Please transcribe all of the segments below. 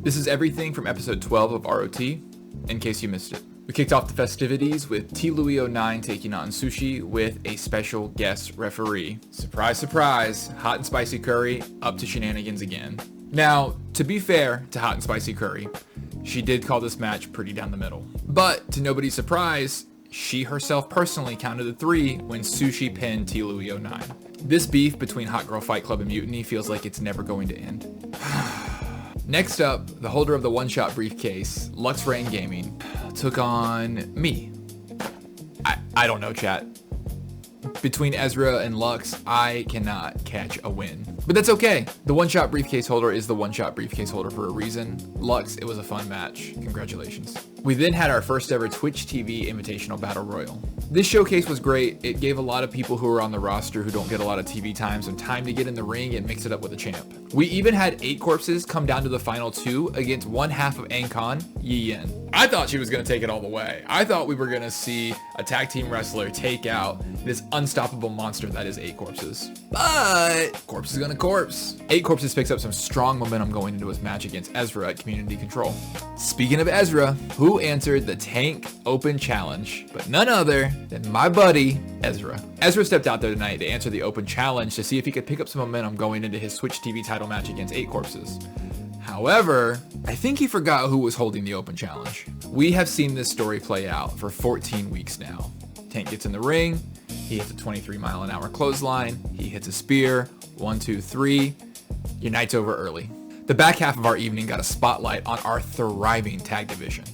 This is everything from episode 12 of ROT, in case you missed it. We kicked off the festivities with T. Louis 09 taking on Sushi with a special guest referee. Surprise, surprise, Hot and Spicy Curry up to shenanigans again. Now, to be fair to Hot and Spicy Curry, she did call this match pretty down the middle. But to nobody's surprise, she herself personally counted the 3 when Sushi pinned T. Louis 09. This beef between Hot Girl Fight Club and Mutiny feels like it's never going to end. Next up, the holder of the one-shot briefcase, Lux Rain Gaming, took on me. I don't know, chat. Between Ezra and Lux, I cannot catch a win. But that's okay. The one-shot briefcase holder is the one-shot briefcase holder for a reason. Lux, it was a fun match. Congratulations. We then had our first ever Twitch TV Invitational Battle Royal. This showcase was great. It gave a lot of people who are on the roster who don't get a lot of TV time some time to get in the ring and mix it up with a champ. We even had 8 corpses come down to the final 2 against one half of Ankon, Yi Yen. I thought she was going to take it all the way. I thought we were going to see a tag team wrestler take out this unstoppable monster that is 8 corpses. But corpse is going to corpse. 8 corpses picks up some strong momentum going into his match against Ezra at Community Control. Speaking of Ezra, who answered the Tank Open Challenge, but none other than my buddy, Ezra. Ezra stepped out there tonight to answer the Open Challenge to see if he could pick up some momentum going into his Twitch TV title match against 8 corpses. However, I think he forgot who was holding the Open Challenge. We have seen this story play out for 14 weeks now. Tank gets in the ring, he hits a 23-mile-an-hour clothesline, he hits a spear, 1, 2, 3, your night's over early. The back half of our evening got a spotlight on our thriving tag division.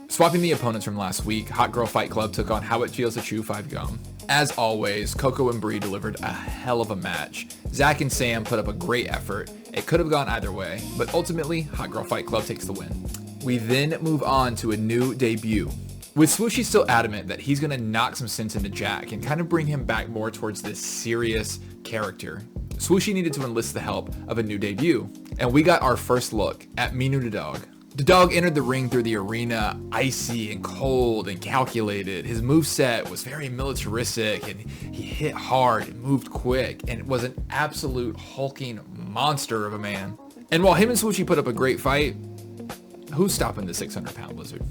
Swapping the opponents from last week, Hot Girl Fight Club took on How It Feels to Chew 5 Gum. As always, Coco and Bree delivered a hell of a match. Zach and Sam put up a great effort. It could have gone either way, but ultimately, Hot Girl Fight Club takes the win. We then move on to a new debut. With Swooshy still adamant that he's going to knock some sense into Jack and kind of bring him back more towards this serious character, Swooshy needed to enlist the help of a new debut, and we got our first look at Minu the Dog. The dog entered the ring through the arena icy and cold and calculated. His moveset was very militaristic and he hit hard and moved quick and was an absolute hulking monster of a man. And while him and Swooshy put up a great fight, who's stopping the 600-pound lizard?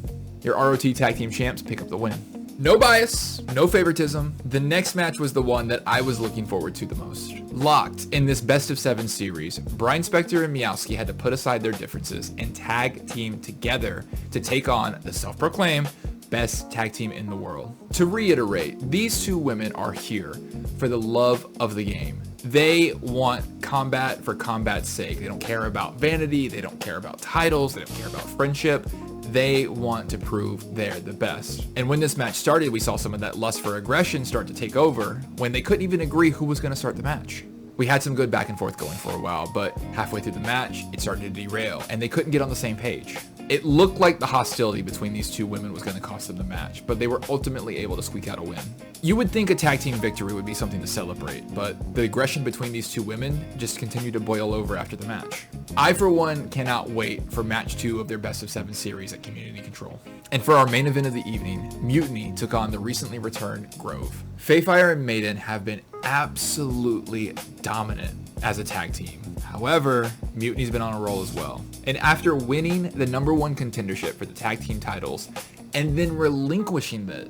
Your ROT Tag Team Champs pick up the win. No bias, no favoritism. The next match was the one that I was looking forward to the most. Locked in this best of 7 series, Brian Spector and Miowski had to put aside their differences and tag team together to take on the self-proclaimed best tag team in the world. To reiterate, these 2 women are here for the love of the game. They want combat for combat's sake. They don't care about vanity. They don't care about titles. They don't care about friendship. They want to prove they're the best. And when this match started, we saw some of that lust for aggression start to take over when they couldn't even agree who was going to start the match. We had some good back and forth going for a while, but halfway through the match, it started to derail and they couldn't get on the same page. It looked like the hostility between these 2 women was going to cost them the match, but they were ultimately able to squeak out a win. You would think a tag team victory would be something to celebrate, but the aggression between these 2 women just continued to boil over after the match. I, for one, cannot wait for match 2 of their best of 7 series at Community Control. And for our main event of the evening, Mutiny took on the recently returned Grove. Fayfire and Maiden have been absolutely dominant as a tag team. However, Mutiny's been on a roll as well. And after winning the #1 contendership for the tag team titles and then relinquishing it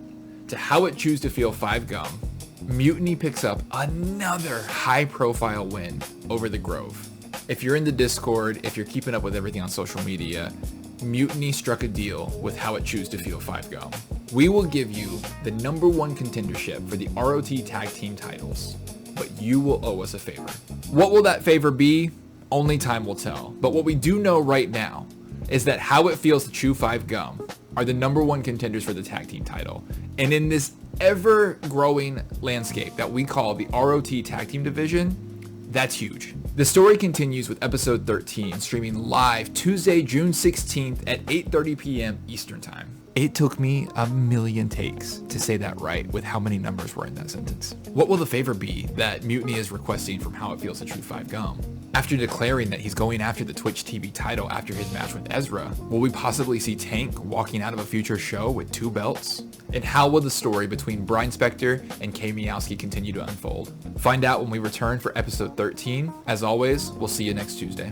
to How It Choose to Feel 5 Gum, Mutiny picks up another high-profile win over the Grove. If you're in the Discord, if you're keeping up with everything on social media, Mutiny struck a deal with How It Choose to Feel 5 Gum. We will give you the #1 contendership for the ROT tag team titles, but you will owe us a favor. What will that favor be? Only time will tell. But what we do know right now is that How It Feels to Chew 5 Gum are the #1 contenders for the tag team title. And in this ever-growing landscape that we call the ROT tag team division, that's huge. The story continues with episode 13, streaming live Tuesday, June 16th at 8:30 p.m. Eastern Time. It took me a million takes to say that right with how many numbers were in that sentence. What will the favor be that Mutiny is requesting from How It Feels to Chew 5 Gum? After declaring that he's going after the Twitch TV title after his match with Ezra, will we possibly see Tank walking out of a future show with 2 belts? And how will the story between Brian Spector and Kay Miowski continue to unfold? Find out when we return for episode 13. As always, we'll see you next Tuesday.